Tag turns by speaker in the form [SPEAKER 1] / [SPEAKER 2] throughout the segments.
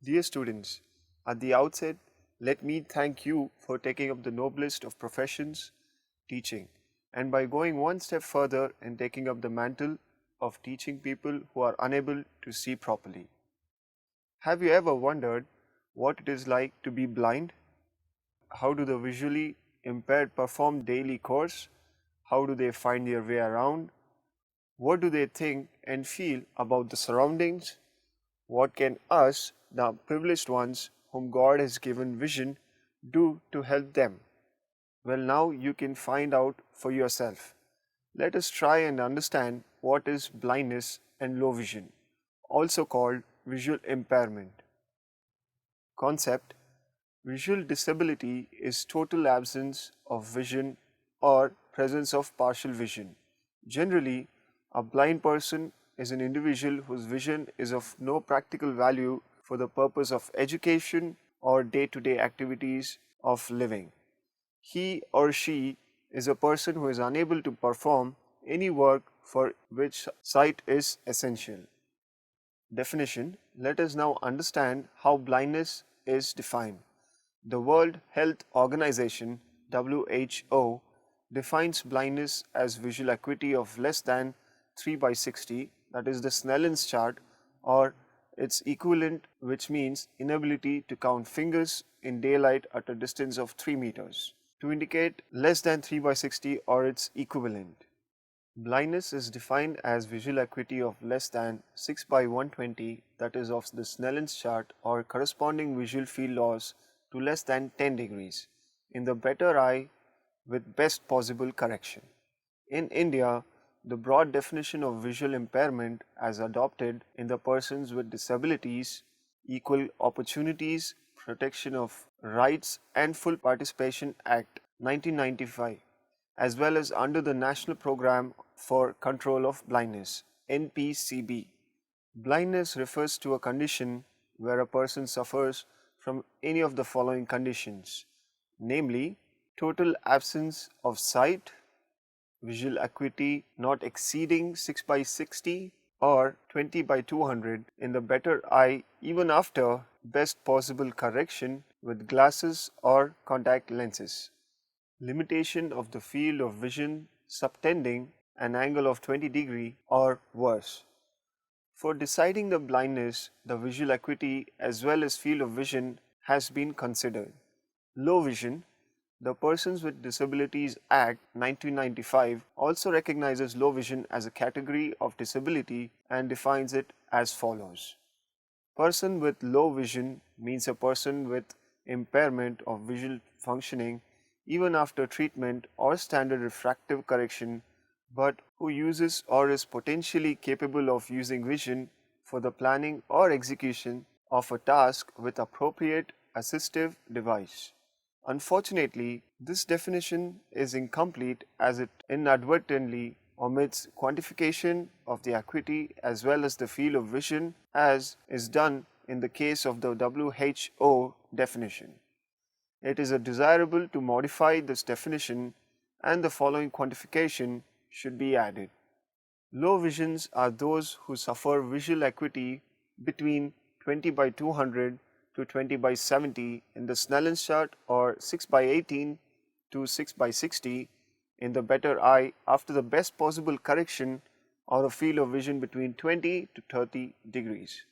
[SPEAKER 1] Dear students, at the outset, let me thank you for taking up the noblest of professions, teaching, and by going one step further and taking up the mantle of teaching people who are unable to see properly. Have you ever wondered what it is like to be blind? How do the visually impaired perform daily chores? How do they find their way around? What do they think and feel about the surroundings? What can us, the privileged ones whom God has given vision, do to help them? Well, now you can find out for yourself. Let us try and understand what is blindness and low vision, also called visual impairment. Concept: visual disability is total absence of vision or presence of partial vision. Generally, a blind person is an individual whose vision is of no practical value for the purpose of education or day-to-day activities of living. He or she is a person who is unable to perform any work for which sight is essential. Definition: let us now understand how blindness is defined. The World Health Organization (WHO) defines blindness as visual acuity of less than 3 by 60, that is the Snellen's chart, or its equivalent, which means inability to count fingers in daylight at a distance of 3 meters, to indicate less than 3 by 60 or its equivalent. Blindness is defined as visual acuity of less than 6 by 120, that is of the Snellen's chart, or corresponding visual field loss to less than 10 degrees in the better eye with best possible correction. In India, the broad definition of visual impairment as adopted in the Persons with Disabilities, Equal Opportunities, Protection of Rights and Full Participation Act 1995, as well as under the National Program for Control of Blindness (NPCB). Blindness refers to a condition where a person suffers from any of the following conditions, namely total absence of sight, visual acuity not exceeding 6 by 60 or 20 by 200 in the better eye even after best possible correction with glasses or contact lenses. Limitation of the field of vision subtending an angle of 20 degree or worse. For deciding the blindness, the visual acuity as well as field of vision has been considered. Low vision. The Persons with Disabilities Act 1995 also recognizes low vision as a category of disability and defines it as follows. Person with low vision means a person with impairment of visual functioning even after treatment or standard refractive correction, but who uses or is potentially capable of using vision for the planning or execution of a task with appropriate assistive device. Unfortunately, this definition is incomplete as it inadvertently omits quantification of the acuity as well as the field of vision as is done in the case of the WHO definition. It is desirable to modify this definition and the following quantification should be added. Low visions are those who suffer visual acuity between 20 by 200 to 20 by 70 in the Snellen's chart or 6 by 18 to 6 by 60 in the better eye after the best possible correction or a field of vision between 20 to 30 degrees.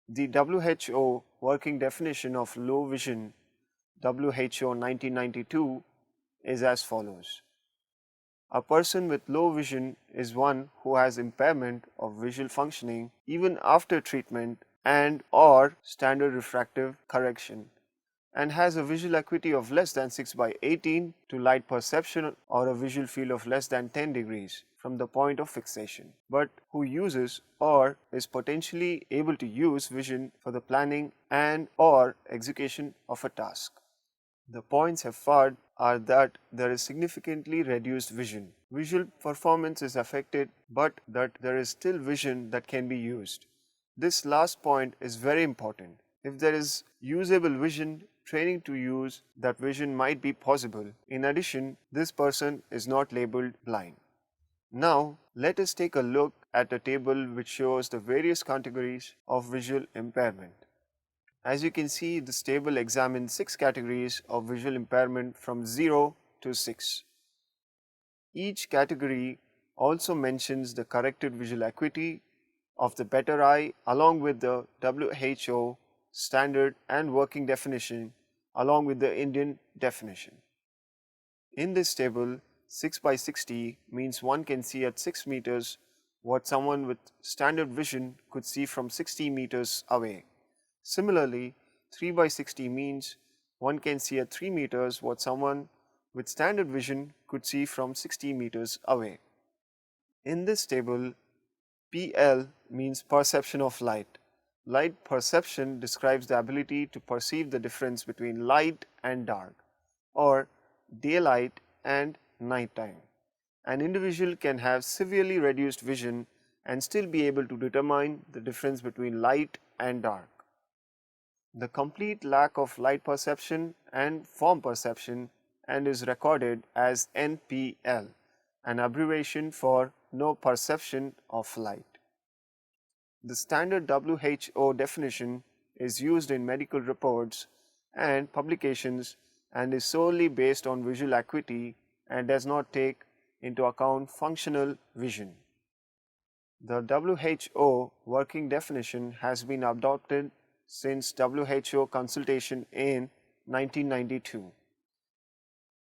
[SPEAKER 1] The WHO working definition of low vision, WHO 1992, is as follows. A person with low vision is one who has impairment of visual functioning even after treatment and or standard refractive correction. and has a visual acuity of less than 6 by 18 to light perception or a visual field of less than 10 degrees from the point of fixation, but who uses or is potentially able to use vision for the planning and or execution of a task. The points Fard are that there is significantly reduced vision. Visual performance is affected, but that there is still vision that can be used. This last point is very important. If there is usable vision, training to use that vision might be possible. In addition, this person is not labeled blind. Now, let us take a look at a table which shows the various categories of visual impairment. As you can see, this table examines 6 categories of visual impairment from 0 to 6. Each category also mentions the corrected visual acuity of the better eye along with the WHO standard and working definition along with the Indian definition. In this table, 6 by 60 means one can see at 6 meters what someone with standard vision could see from 60 meters away. Similarly, 3 by 60 means one can see at 3 meters what someone with standard vision could see from 60 meters away. In this table, PL means perception of light. Light perception describes the ability to perceive the difference between light and dark, or daylight and nighttime. An individual can have severely reduced vision and still be able to determine the difference between light and dark. The complete lack of light perception and form perception and is recorded as NPL, an abbreviation for no perception of light. The standard WHO definition is used in medical reports and publications and is solely based on visual acuity and does not take into account functional vision. The WHO working definition has been adopted since WHO consultation in 1992.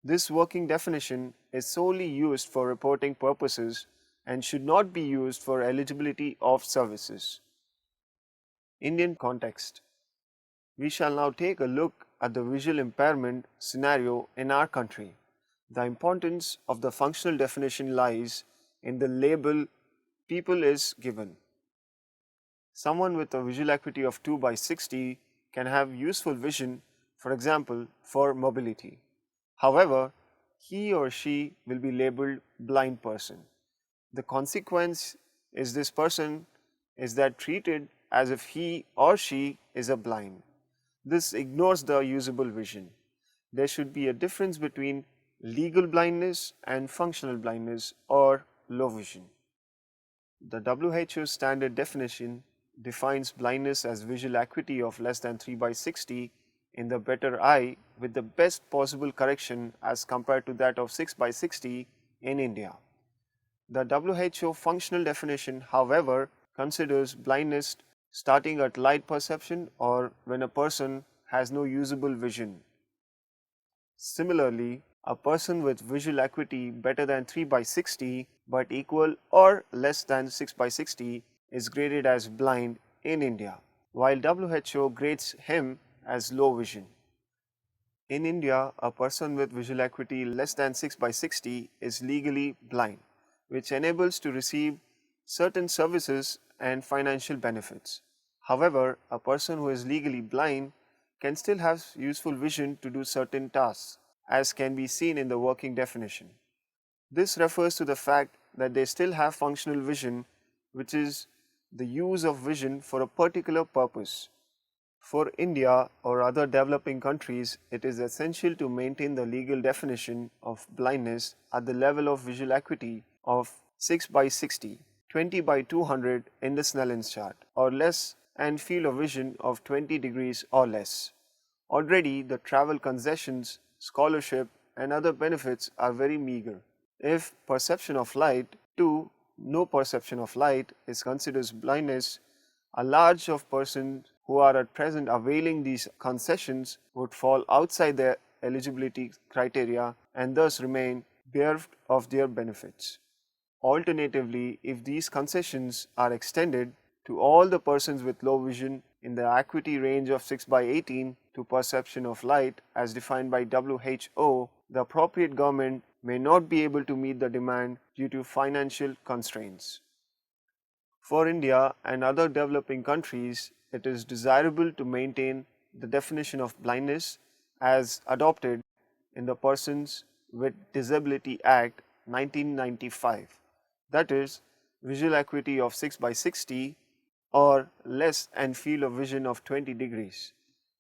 [SPEAKER 1] This working definition is solely used for reporting purposes and should not be used for eligibility of services. Indian context. We shall now take a look at the visual impairment scenario in our country. The importance of the functional definition lies in the label people is given. Someone with a visual acuity of 2 by 60 can have useful vision, for example, for mobility. However, he or she will be labeled blind person. The consequence is this person is that treated as if he or she is a blind. This ignores the usable vision. There should be a difference between legal blindness and functional blindness or low vision. The WHO standard definition defines blindness as visual acuity of less than 3 by 60 in the better eye with the best possible correction as compared to that of 6 by 60 in India. The WHO functional definition, however, considers blindness starting at light perception or when a person has no usable vision. Similarly, a person with visual acuity better than 3 by 60 but equal or less than 6 by 60 is graded as blind in India, while WHO grades him as low vision. In India, a person with visual acuity less than 6 by 60 is legally blind, which enables to receive certain services and financial benefits. However, a person who is legally blind can still have useful vision to do certain tasks, as can be seen in the working definition. This refers to the fact that they still have functional vision, which is the use of vision for a particular purpose. For India or other developing countries, it is essential to maintain the legal definition of blindness at the level of visual acuity of 6 by 60, 20 by 200 in the Snellen's chart or less and field of vision of 20 degrees or less. Already the travel concessions, scholarship and other benefits are very meager. If perception of light to no perception of light is considered blindness, a large of persons who are at present availing these concessions would fall outside their eligibility criteria and thus remain bereft of their benefits. Alternatively, if these concessions are extended to all the persons with low vision in the acuity range of 6 by 18 to perception of light as defined by WHO, the appropriate government may not be able to meet the demand due to financial constraints. For India and other developing countries, it is desirable to maintain the definition of blindness as adopted in the Persons with Disability Act 1995, that is, visual acuity of 6 by 60 or less and field of vision of 20 degrees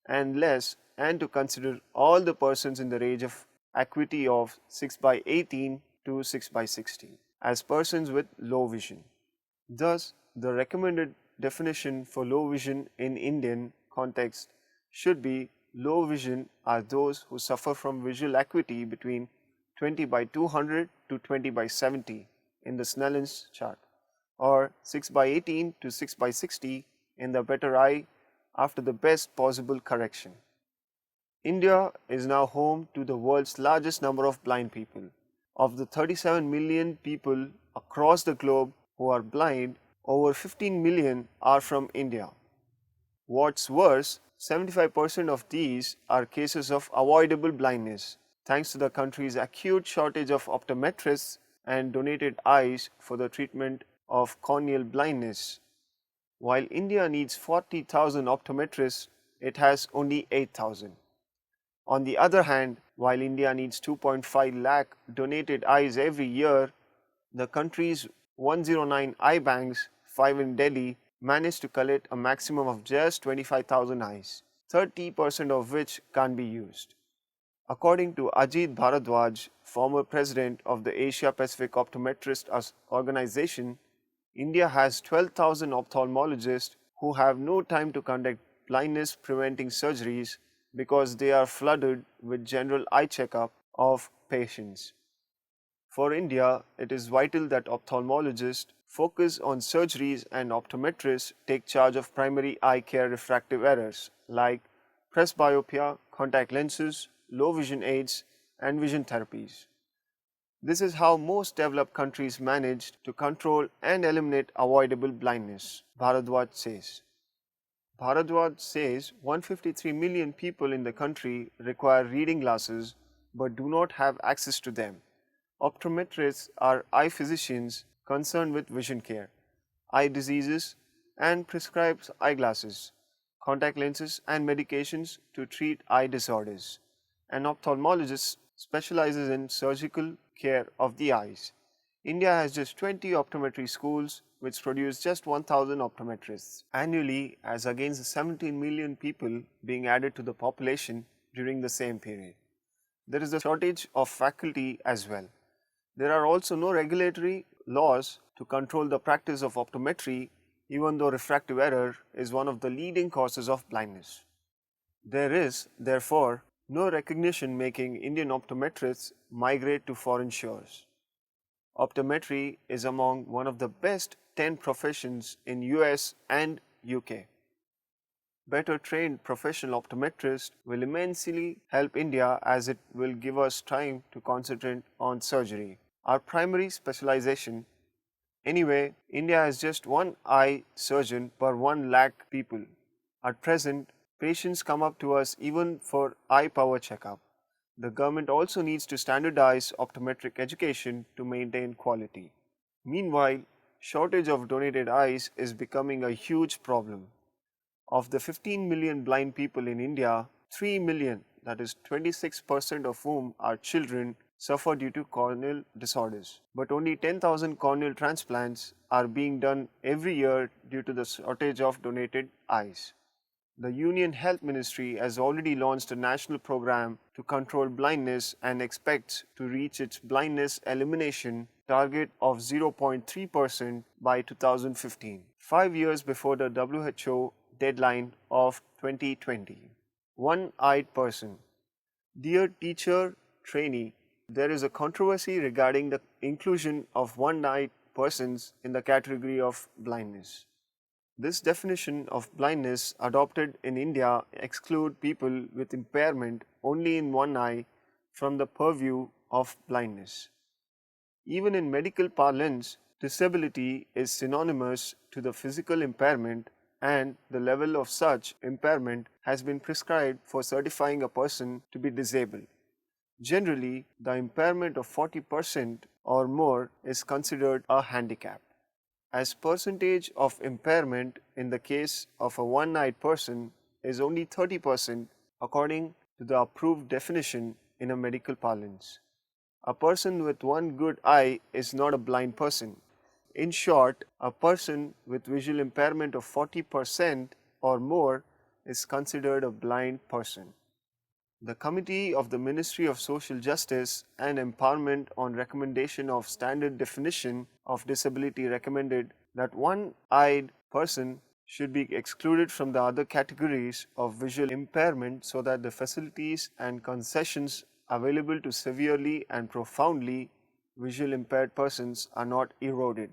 [SPEAKER 1] and less, and to consider all the persons in the range of acuity of 6 by 18 to 6 by 60 as persons with low vision. Thus, the recommended definition for low vision in Indian context should be low vision are those who suffer from visual acuity between 20 by 200 to 20 by 70 in the Snellen's chart, or 6 by 18 to 6 by 60 in the better eye after the best possible correction. India is now home to the world's largest number of blind people. Of the 37 million people across the globe who are blind, over 15 million are from India. What's worse, 75% of these are cases of avoidable blindness, thanks to the country's acute shortage of optometrists and donated eyes for the treatment of corneal blindness. While India needs 40,000 optometrists, it has only 8,000. On the other hand, while India needs 2.5 lakh donated eyes every year, the country's 109 eye banks, 5 in Delhi, managed to collect a maximum of just 25,000 eyes, 30% of which can't be used. According to Ajit Bharadwaj, former president of the Asia Pacific Optometrist Organization, India has 12,000 ophthalmologists who have no time to conduct blindness preventing surgeries because they are flooded with general eye checkup of patients. For India, it is vital that ophthalmologists focus on surgeries and optometrists take charge of primary eye care refractive errors like presbyopia, contact lenses, low vision aids, and vision therapies. This is how most developed countries managed to control and eliminate avoidable blindness, Bharadwaj says. Bharadwaj says 153 million people in the country require reading glasses but do not have access to them. Optometrists are eye physicians concerned with vision care, eye diseases, and prescribes eyeglasses, contact lenses, and medications to treat eye disorders. An ophthalmologist specializes in surgical care of the eyes. India has just 20 optometry schools which produce just 1,000 optometrists annually as against the 17 million people being added to the population during the same period. There is a shortage of faculty as well. There are also no regulatory laws to control the practice of optometry, even though refractive error is one of the leading causes of blindness. There is, therefore, no recognition making Indian optometrists migrate to foreign shores. Optometry is among one of the best 10 professions in US and UK. Better trained professional optometrists will immensely help India as it will give us time to concentrate on surgery, our primary specialization. Anyway, India has just one eye surgeon per 1 lakh people. At present, patients come up to us even for eye power checkup. The government also needs to standardize optometric education to maintain quality. Meanwhile, shortage of donated eyes is becoming a huge problem. Of the 15 million blind people in India, 3 million, that is 26% of whom are children, suffer due to corneal disorders. But only 10,000 corneal transplants are being done every year due to the shortage of donated eyes. The Union Health Ministry has already launched a national program to control blindness and expects to reach its blindness elimination target of 0.3% by 2015, 5 years before the WHO deadline of 2020. One-eyed person. Dear teacher, trainee, there is a controversy regarding the inclusion of one-eyed persons in the category of blindness. This definition of blindness adopted in India exclude people with impairment only in one eye from the purview of blindness. Even in medical parlance, disability is synonymous to the physical impairment and the level of such impairment has been prescribed for certifying a person to be disabled. Generally, the impairment of 40% or more is considered a handicap. As percentage of impairment in the case of a one-eyed person is only 30% according to the approved definition in a medical parlance. A person with one good eye is not a blind person. In short, a person with visual impairment of 40% or more is considered a blind person. The Committee of the Ministry of Social Justice and Empowerment on recommendation of standard definition of disability recommended that one-eyed person should be excluded from the other categories of visual impairment so that the facilities and concessions available to severely and profoundly visual impaired persons are not eroded.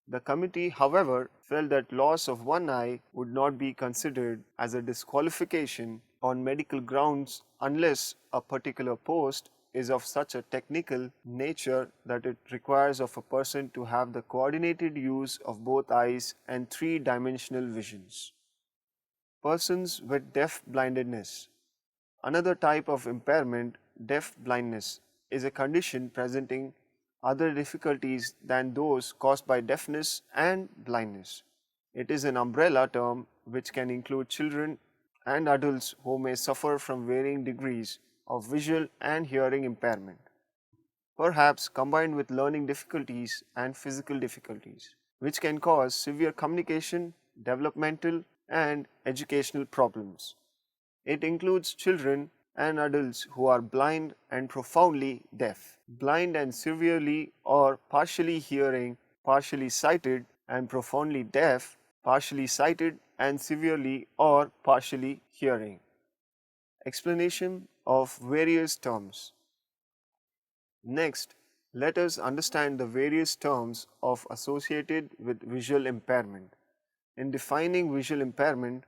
[SPEAKER 1] The committee, however, felt that loss of one eye would not be considered as a disqualification on medical grounds unless a particular post is of such a technical nature that it requires of a person to have the coordinated use of both eyes and three-dimensional visions. Persons with deaf blindness. Another type of impairment, deaf blindness, is a condition presenting other difficulties than those caused by deafness and blindness. It is an umbrella term which can include children and adults who may suffer from varying degrees of visual and hearing impairment, perhaps combined with learning difficulties and physical difficulties, which can cause severe communication, developmental, and educational problems. It includes children and adults who are blind and profoundly deaf, blind and severely or partially hearing, partially sighted, and profoundly deaf, partially sighted, and severely or partially hearing. Explanation of various terms. Next, let us understand the various terms of associated with visual impairment. In defining visual impairment,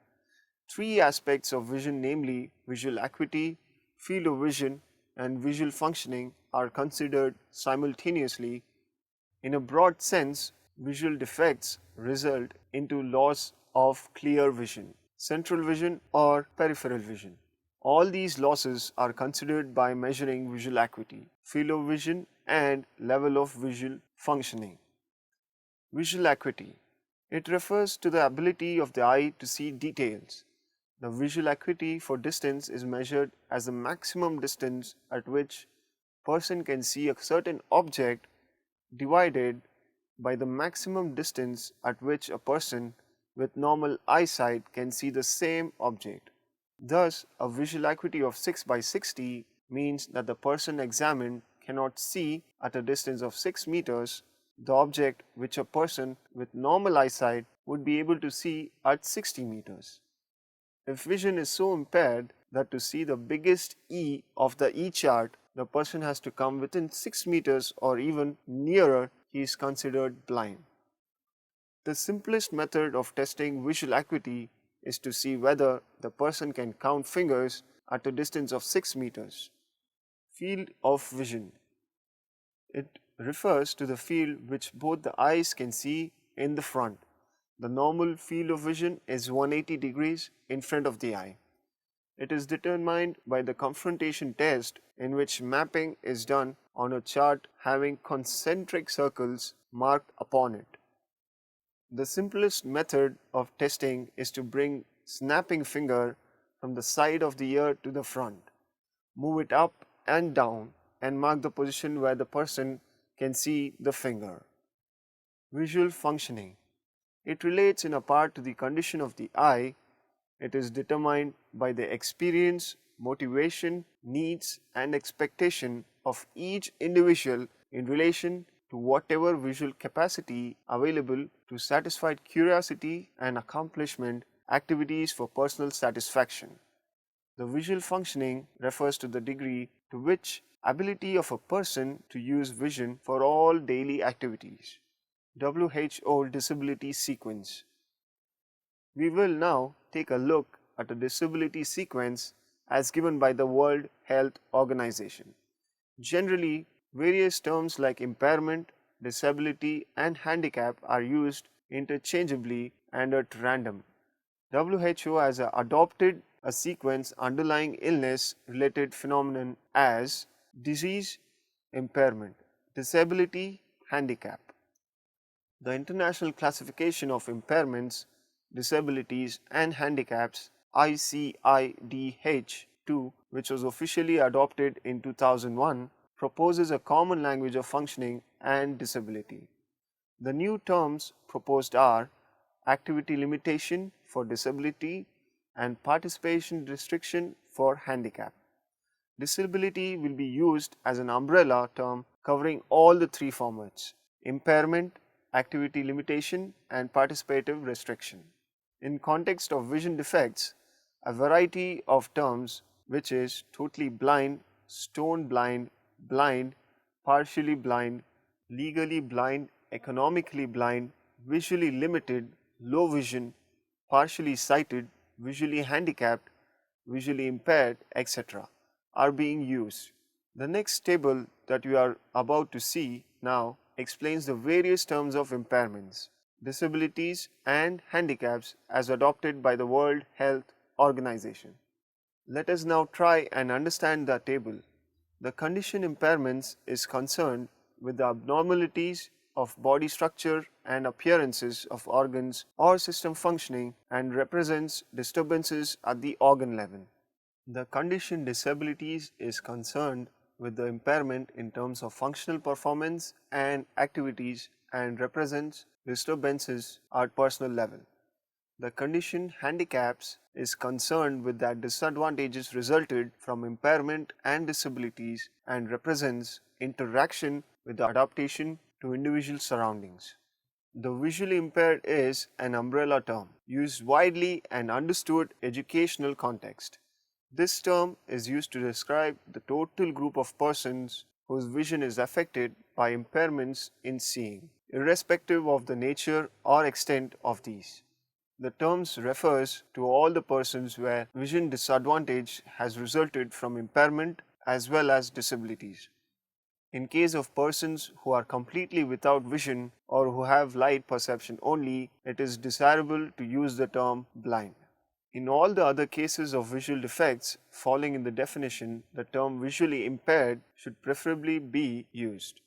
[SPEAKER 1] three aspects of vision, namely visual acuity, field of vision, and visual functioning, are considered simultaneously. In a broad sense, visual defects result into loss of clear vision, central vision, or peripheral vision. All these losses are considered by measuring visual acuity, field of vision, and level of visual functioning. Visual acuity. It refers to the ability of the eye to see details. The visual acuity for distance is measured as the maximum distance at which a person can see a certain object divided by the maximum distance at which a person with normal eyesight can see the same object. Thus, a visual acuity of 6 by 60 means that the person examined cannot see at a distance of 6 meters the object which a person with normal eyesight would be able to see at 60 meters. If vision is so impaired that to see the biggest E of the E chart, the person has to come within 6 meters or even nearer, he is considered blind. The simplest method of testing visual acuity is to see whether the person can count fingers at a distance of 6 meters. Field of vision. It refers to the field which both the eyes can see in the front. The normal field of vision is 180 degrees in front of the eye. It is determined by the confrontation test, in which mapping is done on a chart having concentric circles marked upon it. The simplest method of testing is to bring snapping finger from the side of the ear to the front, move it up and down, and mark the position where the person can see the finger. Visual functioning. It relates in a part to the condition of the eye. It is determined by the experience, motivation, needs, and expectation of each individual in relation to whatever visual capacity available to satisfy curiosity and accomplishment activities for personal satisfaction. The visual functioning refers to the degree to which ability of a person to use vision for all daily activities. WHO Disability Sequence. We will now take a look at a disability sequence as given by the World Health Organization. Generally, various terms like impairment, disability, and handicap are used interchangeably and at random. WHO has adopted a sequence underlying illness related phenomenon as disease, impairment, disability, handicap. The International Classification of Impairments, Disabilities and Handicaps ICIDH-2, which was officially adopted in 2001, proposes a common language of functioning and disability. The new terms proposed are activity limitation for disability and participation restriction for handicap. Disability will be used as an umbrella term covering all the three formats: impairment, activity limitation and participative restriction. In context of vision defects, a variety of terms, which is totally blind, stone blind, blind, partially blind, legally blind, economically blind, visually limited, low vision, partially sighted, visually handicapped, visually impaired, etc., are being used. The next table that you are about to see now explains the various terms of impairments, disabilities and handicaps as adopted by the World Health Organization. Let us now try and understand the table. The condition impairments is concerned with the abnormalities of body structure and appearances of organs or system functioning and represents disturbances at the organ level. The condition disabilities is concerned with the impairment in terms of functional performance and activities and represents disturbances at personal level. The condition handicaps is concerned with that disadvantages resulted from impairment and disabilities and represents interaction with the adaptation to individual surroundings. The visually impaired is an umbrella term used widely and understood educational context. This term is used to describe the total group of persons whose vision is affected by impairments in seeing, irrespective of the nature or extent of these. The terms refers to all the persons where vision disadvantage has resulted from impairment as well as disabilities. In case of persons who are completely without vision or who have light perception only, it is desirable to use the term blind. In all the other cases of visual defects falling in the definition, the term visually impaired should preferably be used.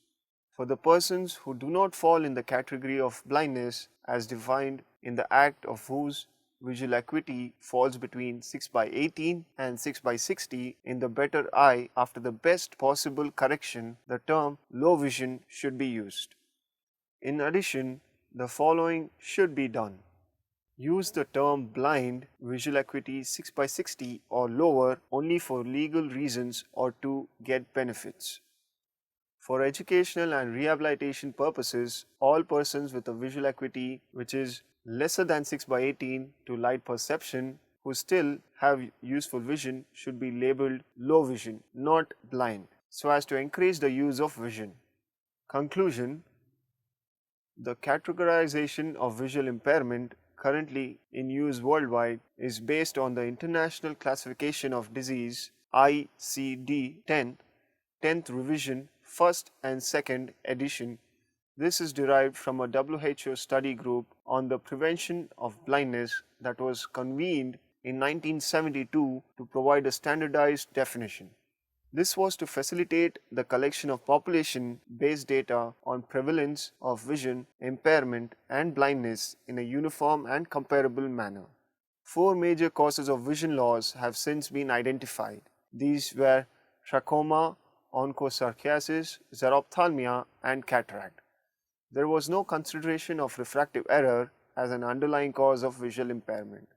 [SPEAKER 1] For the persons who do not fall in the category of blindness as defined in the Act of whose visual acuity falls between 6/18 and 6/60 in the better eye after the best possible correction, the term low vision should be used. In addition, the following should be done. Use the term blind, visual acuity 6/60 or lower only for legal reasons or to get benefits. For educational and rehabilitation purposes, all persons with a visual acuity which is lesser than 6/18 to light perception who still have useful vision should be labeled low vision, not blind, so as to encourage the use of vision. Conclusion: the categorization of visual impairment currently in use worldwide is based on the International Classification of Disease ICD-10, 10th revision, 1st and 2nd edition. This is derived from a WHO study group on the prevention of blindness that was convened in 1972 to provide a standardized definition. This was to facilitate the collection of population-based data on prevalence of vision impairment and blindness in a uniform and comparable manner. 4 major causes of vision loss have since been identified. These were trachoma, onchocerciasis, xerophthalmia, and cataract. There was no consideration of refractive error as an underlying cause of visual impairment,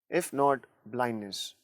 [SPEAKER 1] if not blindness.